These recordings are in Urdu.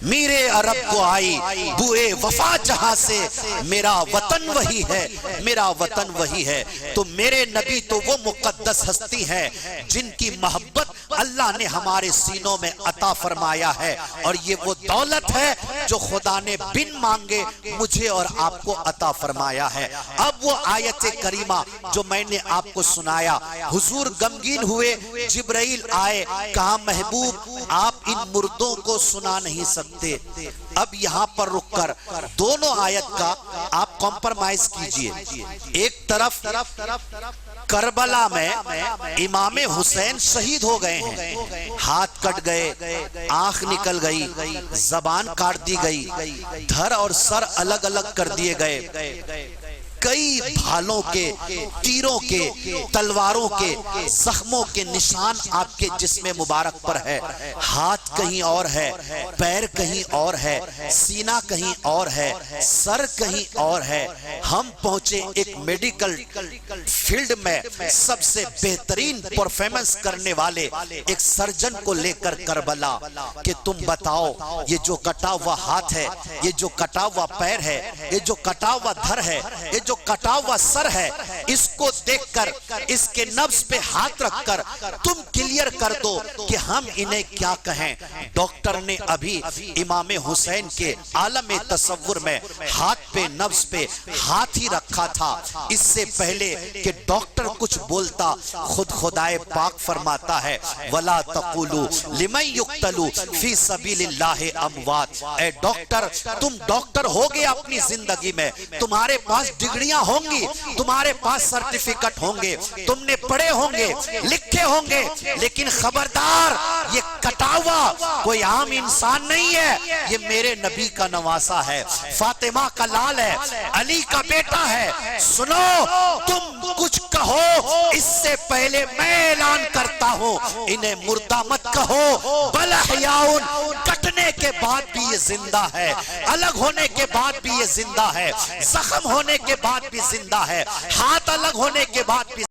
میرے عرب کو آئی بوئے وفا جہاں سے، میرا وطن وہی ہے، میرا وطن وہی ہے۔ تو میرے نبی تو وہ مقدس ہستی ہے جن کی محبت اللہ نے ہمارے سینوں میں عطا فرمایا ہے، اور یہ وہ دولت ہے جو خدا نے بن مانگے مجھے اور آپ کو عطا فرمایا ہے۔ اب وہ آیت کریمہ جو میں نے آپ کو سنایا، حضور غمگین ہوئے، جبرائیل آئے، کہا محبوب آپ ان مردوں کو سنا نہیں سکتے۔ اب یہاں پر رک کر دونوں آیت کا آپ کمپرمائز کیجئے۔ ایک طرف کربلا میں امام حسین شہید ہو گئے ہیں، ہاتھ کٹ گئے، آنکھ نکل گئی، زبان کاٹ دی گئی، دھر اور سر الگ الگ کر دیے گئے، کئی بھالوں کے، تیروں کے، تلواروں کے، زخموں کے نشان آپ کے جسم مبارک پر ہے، ہاتھ کہیں اور ہے، پیر کہیں اور ہے، سینہ کہیں اور ہے، سر کہیں اور ہے۔ ہم پہنچے ایک میڈیکل فیلڈ میں سب سے بہترین پرفارمنس کرنے والے ایک سرجن کو لے کر کربلا کہ تم بتاؤ یہ جو کٹا ہوا ہاتھ ہے، یہ جو کٹا ہوا پیر ہے، یہ جو کٹا ہوا دھر ہے، یہ جو کٹا ہوا سر ہے، اس کو دیکھ کر اس کے نبض پہ ہاتھ رکھ کر تم کلیئر کر دو کہ ہم انہیں کیا کہیں۔ ڈاکٹر نے ابھی امام حسین کے عالم تصور میں ہاتھ پہ نبض پہ ہاتھ ہی رکھا تھا۔ اس سے پہلے کہ ڈاکٹر کچھ بولتا خود خدائے پاک فرماتا ہے وَلَا تَقُولُوا لِمَنْ يُقْتَلُوا فِي سَبِيلِ اللَّهِ أَمْوَاتٍ۔ اے ڈاکٹر تم ڈاکٹر ہوگے اپنی زندگی میں، تمہارے پاس ڈگریاں ہوں گی، تمہارے پاس سرٹیفکیٹ ہوں گے، تم نے پڑھے ہوں گے، لکھے ہوں گے، لیکن خبردار یہ کٹا ہوا کوئی عام انسان نہیں ہے، یہ میرے نبی کا نواسا ہے، فاطمہ کا لال ہے، علی کا بیٹا ہے۔ سنو تم کچھ کہو اس سے پہلے میں اعلان کرتا ہوں انہیں مردہ مت کہو، بل احیاؤن، کٹنے کے بعد بھی یہ زندہ ہے، الگ ہونے کے بعد بھی یہ زندہ ہے، زخم ہونے کے بعد بھی زندہ ہے، ہاتھ الگ ہونے کے بعد بھی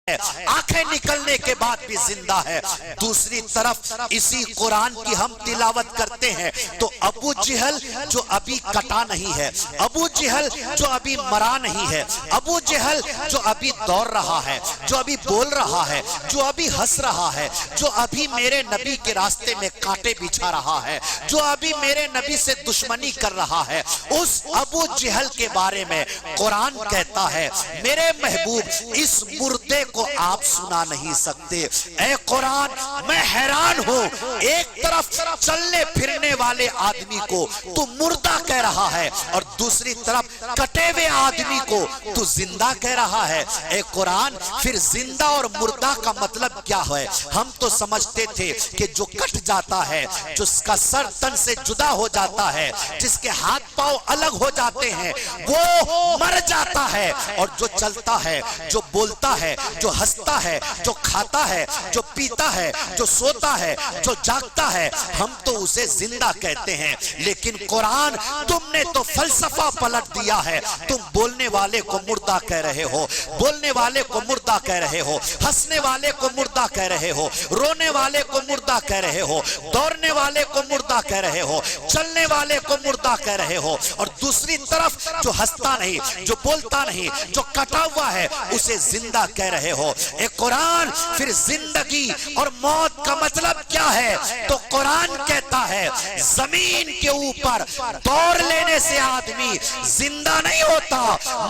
آنکھیں نکلنے کے بعد بھی زندہ ہے۔ دوسری طرف اسی قرآن کی ہم تلاوت کرتے ہیں تو ابو جہل جو ابھی کٹا نہیں ہے، ابو جہل جو ابھی مرا نہیں ہے، ابو جہل جو ابھی دوڑ رہا ہے، جو ابھی بول رہا ہے، جو ابھی ہنس رہا ہے، جو ابھی میرے نبی کے راستے میں کانٹے بچھا رہا ہے، جو ابھی میرے نبی سے دشمنی کر رہا ہے، اس ابو جہل کے بارے میں قرآن کہتا ہے میرے محبوب اس مردے کو آپ سنا نہیں سکتے۔ اے قرآن میں حیران ہوں، ایک طرف چلنے پھرنے والے آدمی کو تو مردہ کہہ رہا ہے اور دوسری طرف کٹے ہوئے آدمی کو تو زندہ کہہ رہا ہے۔ اے قرآن پھر زندہ اور مردہ کا مطلب کیا ہے؟ ہم تو سمجھتے تھے کہ جو کٹ جاتا ہے، جس کا سر تن سے جدا ہو جاتا ہے، جس کے ہاتھ پاؤں الگ ہو جاتے ہیں وہ مر جاتا ہے، اور جو چلتا ہے، جو بولتا ہے، جو ہنستا ہے، جو کھاتا ہے، جو پیتا ہے، جو سوتا ہے، جو جاگتا ہے، ہم تو اسے زندہ کہتے ہیں۔ لیکن قرآن تم نے تو فلسفہ پلٹ دیا ہے، تم بولنے والے کو مردہ کہہ رہے ہو، بولنے والے کو مردہ کہہ رہے ہو، ہنسنے والے کو مردہ کہہ رہے ہو، رونے والے کو مردہ کہہ رہے ہو، دوڑنے والے کو مردہ کہہ رہے ہو، چلنے والے کو مردہ کہہ رہے ہو، اور دوسری طرف جو ہنستا نہیں، جو بولتا نہیں، جو کٹا ہوا ہے اسے زندہ کہہ رہے ہو۔ اے قرآن پھر زندگی اور موت کا مطلب کیا ہے؟ تو قرآن کہتا ہے زمین کے اوپر دوڑ لینے سے آدمی زندہ نہیں ہوتا،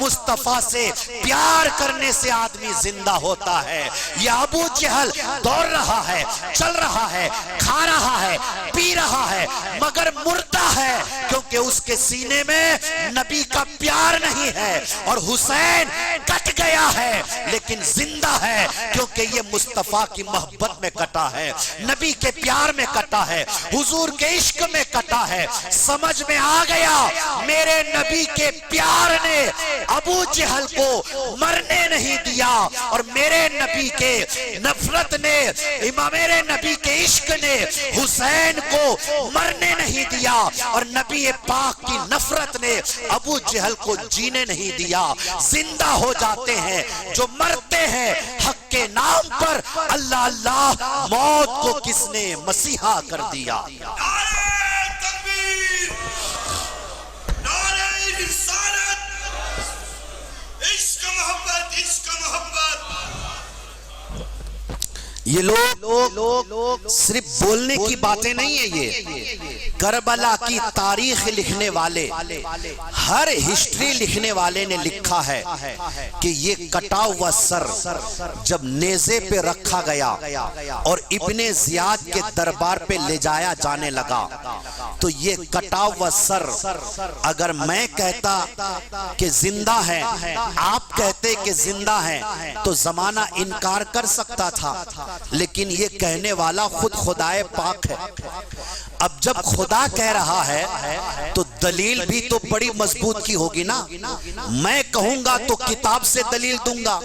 مصطفیٰ سے پیار کرنے سے آدمی زندہ ہوتا ہے۔ یہ ابو جہل دوڑ رہا ہے، چل رہا ہے، کھا رہا ہے، پی رہا ہے، مگر مردہ ہے کیونکہ اس کے سینے میں نبی کا پیار نہیں ہے، اور حسین کٹ گیا ہے لیکن زندہ ہے کیونکہ یہ مصطفیٰ کی محبت میں کٹا ہے، نبی کے پیار میں کٹا ہے، حضور کے عشق میں کٹا ہے۔ سمجھ میں آ گیا میرے نبی کے پیار نے ابو جہل کو مرنے نہیں دیا، اور میرے نبی کے نفرت نے، میرے نبی کے عشق نے حسین کو مرنے نہیں دیا، اور نبی پاک کی نفرت نے ابو جہل کو جینے نہیں دیا۔ زندہ ہو جاتے ہیں جو مرتے ہیں حق کے نام پر۔ اللہ اللہ، موت کو کس نے مسیحا کر دیا؟ یہ لوگ صرف بولنے کی باتیں نہیں ہیں، یہ کربلا کی تاریخ لکھنے والے، ہر ہسٹری لکھنے والے نے لکھا ہے کہ یہ کٹا ہوا سر جب نیزے پہ رکھا گیا اور ابن زیاد کے دربار پہ لے جایا جانے لگا تو یہ کٹا ہوا سر اگر میں کہتا کہ زندہ ہے، آپ کہتے کہ زندہ ہے، تو زمانہ انکار کر سکتا تھا، لیکن یہ کہنے والا خود خدائے پاک ہے۔ اب جب خدا کہہ رہا ہے تو دلیل بھی تو بڑی مضبوط کی ہوگی نا۔ میں کہوں گا تو کتاب سے دلیل دوں گا،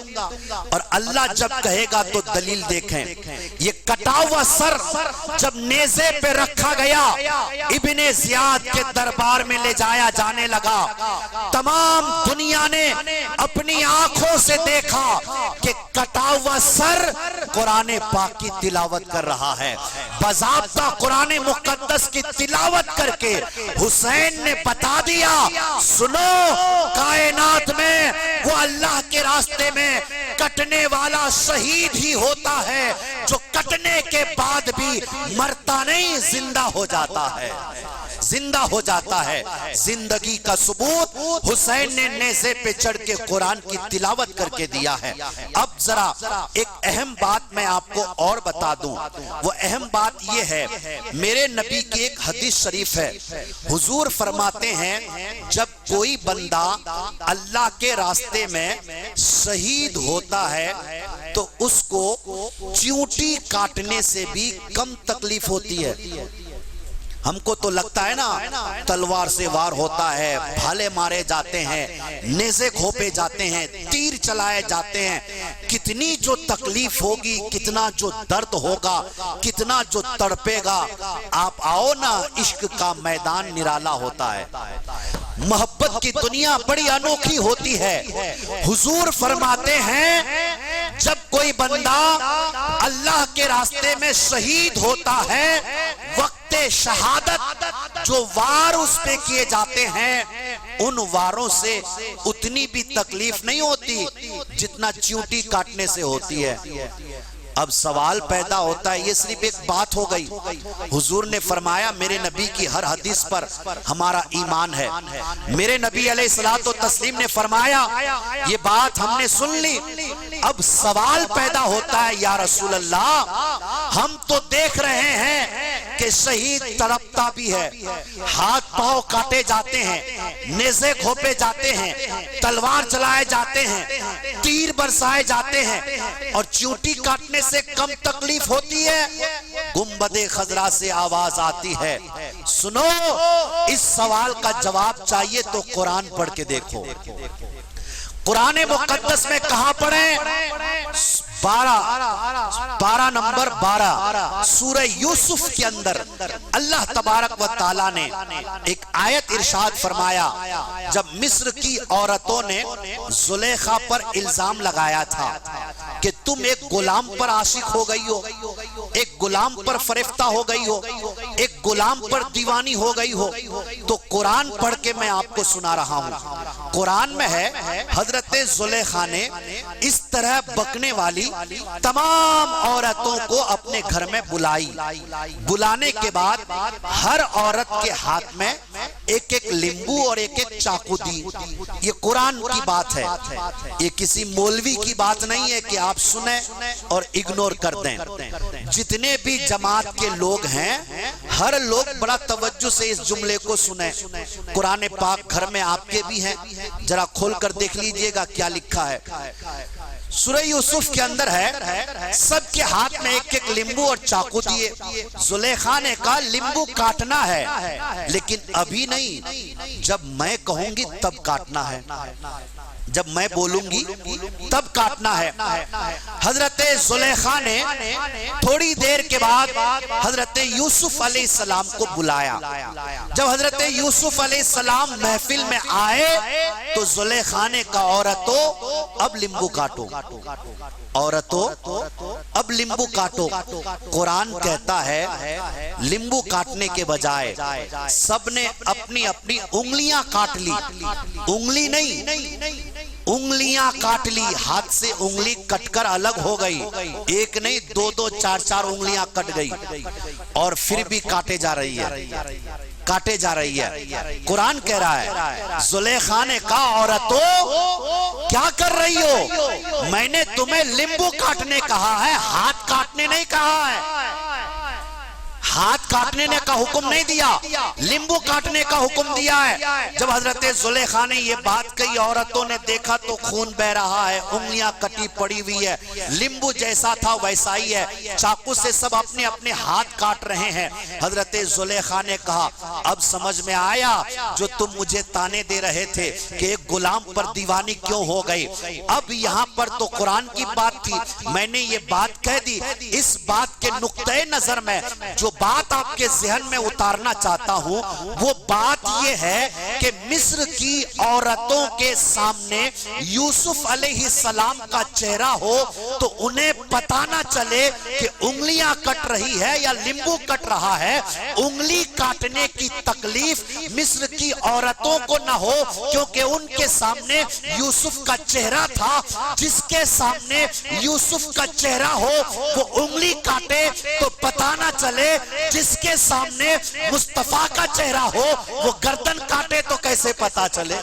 اور اللہ جب کہے گا تو دلیل دیکھیں۔ یہ کٹا ہوا سر جب نیزے پہ رکھا گیا، ابن زیاد کے دربار میں لے جایا جانے لگا، تمام دنیا نے اپنی آنکھوں سے دیکھا کہ کٹا ہوا سر قرآن پاک کی تلاوت کر رہا ہے۔ باضابطہ قرآن مقدس کی تلاوت کر کے حسین نے بتا دیا، سنو کائنات میں وہ اللہ کے راستے میں کٹنے والا شہید ہی ہوتا ہے جو کٹنے کے بعد بھی مرتا نہیں، زندہ ہو جاتا ہے، زندہ ہو جاتا ہے۔ زندگی کا ثبوت حسین نے نیزے پہ چڑھ کے قرآن کی تلاوت کر کے دیا ہے۔ اب ذرا ایک اہم بات میں آپ کو اور بتا دوں، وہ اہم بات یہ ہے، میرے نبی کی ایک حدیث شریف ہے، حضور فرماتے ہیں جب کوئی بندہ اللہ کے راستے میں شہید ہوتا ہے تو اس کو چیونٹی کاٹنے سے بھی کم تکلیف ہوتی ہے۔ ہم کو تو لگتا ہے نا تلوار سے وار ہوتا ہے، بھالے مارے جاتے ہیں، نیزے کھوپے جاتے ہیں، تیر چلائے جاتے ہیں، کتنی جو تکلیف ہوگی، کتنا جو درد ہوگا، کتنا جو تڑپے گا۔ آپ آؤ نا، عشق کا میدان نرالا ہوتا ہے، محبت کی دنیا بڑی انوکھی ہوتی ہے۔ حضور فرماتے ہیں جب کوئی بندہ اللہ کے راستے میں شہید ہوتا ہے، وقت شہادت جو وار اس پہ کیے جاتے ہیں ان واروں سے اتنی بھی تکلیف نہیں ہوتی جتنا چیونٹی کاٹنے سے ہوتی ہے۔ اب سوال پیدا ہوتا ہے، یہ صرف ایک بات ہو گئی، حضور نے فرمایا میرے نبی کی ہر حدیث پر ہمارا ایمان ہے۔ میرے نبی علیہ الصلوۃ والتسلیم نے فرمایا یہ بات ہم نے سن لی، اب سوال پیدا ہوتا ہے یا رسول اللہ ہم تو دیکھ رہے ہیں کہ شہید تڑپتا بھی ہے، ہاتھ پاؤں کاٹے جاتے ہیں، نیزے کھوپے جاتے ہیں، تلوار چلائے جاتے ہیں، تیر برسائے جاتے ہیں، اور چیونٹی کاٹنے سے کم تکلیف ہوتی ہے۔ گنبد خضرا سے آواز آتی ہے، سنو اس سوال کا جواب چاہیے تو قرآن پڑھ کے دیکھو۔ قرآن مقدس میں کہاں پڑھیں؟ 12 نمبر 12 سورہ یوسف کے اندر اللہ تبارک و تعالیٰ نے ایک آیت ارشاد فرمایا، جب مصر کی عورتوں نے زلیخا پر الزام لگایا تھا کہ تم ایک غلام پر عاشق ہو گئی ہو، ایک غلام پر فریفتہ ہو گئی ہو، ایک غلام پر دیوانی ہو گئی ہو، تو قرآن پڑھ کے میں آپ کو سنا رہا ہوں۔ قرآن میں ہے حضرت زلیخا نے اس طرح بکنے والی تمام عورتوں کو اپنے گھر میں بلائی، بلانے کے بعد ہر عورت کے ہاتھ میں ایک ایک لیمبو اور ایک ایک چاقو دی۔ یہ قرآن کی بات ہے، یہ کسی مولوی کی بات نہیں ہے کہ آپ سنیں اور اگنور کر دیں۔ جتنے بھی جماعت کے لوگ ہیں ہر لوگ بڑا توجہ سے اس جملے کو سنیں۔ قرآن پاک گھر میں آپ کے بھی ہیں، ذرا کھول کر دیکھ لیجئے گا کیا لکھا ہے۔ سورہ یوسف کے اندر ہے سب کے ہاتھ میں ایک ایک لیمبو اور چاقو دیے۔ زلیخا نے کہا لیمبو کاٹنا ہے لیکن ابھی نہیں، جب میں کہوں گی تب کاٹنا ہے، جب میں بولوں گی تب کاٹنا ہے۔ حضرت زلیخا نے تھوڑی دیر کے بعد حضرت یوسف علیہ السلام کو بلایا۔ جب حضرت یوسف علیہ السلام محفل میں آئے تو زلیخا نے کہا عورتوں اب لیمبو کاٹو، عورتوں اب لیمبو کاٹو۔ قرآن کہتا ہے لیمبو کاٹنے کے بجائے سب نے اپنی اپنی انگلیاں کاٹ لی، انگلی نہیں انگلیاں کاٹ لی، ہاتھ سے انگلی کٹ کر الگ ہو گئی، ایک نہیں دو دو چار چار انگلیاں کٹ گئی، اور پھر بھی کاٹے جا رہی ہے، کاٹے جا رہی ہے۔ قرآن کہہ رہا ہے زلیخا نے کہا عورتوں کیا کر رہی ہو، میں نے تمہیں لیمبو کاٹنے کہا ہے، ہاتھ کاٹنے نہیں کہا ہے، ہاتھ کاٹنے کا حکم نہیں دیا، لیمبو کاٹنے کا حکم دیا ہے۔ جب حضرت زلیخا نے یہ بات کہی، عورتوں نے دیکھا تو خون بہ رہا ہے، انگلیاں کٹی پڑی ہوئی ہے، لیمبو جیسا تھا ویسا ہی ہے، چاقو سے سب اپنے اپنے ہاتھ کاٹ رہے ہیں۔ حضرت زلیخا نے کہا اب سمجھ میں آیا جو تم مجھے تانے دے رہے تھے کہ ایک غلام پر دیوانی کیوں ہو گئی، اب یہاں پر تو قرآن کی بات تھی، میں نے یہ بات کہہ دی، اس بات کے نقطۂ نظر میں جو بات آپ کے ذہن میں اتارنا چاہتا ہوں وہ بات یہ ہے کہ مصر کی عورتوں کے سامنے یوسف علیہ السلام کا چہرہ ہو تو انہیں پتہ نہ چلے کہ انگلیاں کٹ رہی ہے یا لیمبو کٹ رہا ہے، انگلی کاٹنے کی تکلیف مصر کی عورتوں کو نہ ہو، کیونکہ ان کے سامنے یوسف کا چہرہ تھا، جس کے سامنے یوسف کا چہرہ ہو وہ انگلی کاٹے تو پتہ نہ چلے، جس کے سامنے مصطفیٰ کا چہرہ ہو وہ گردن کاٹے تو کیسے پتا چلے۔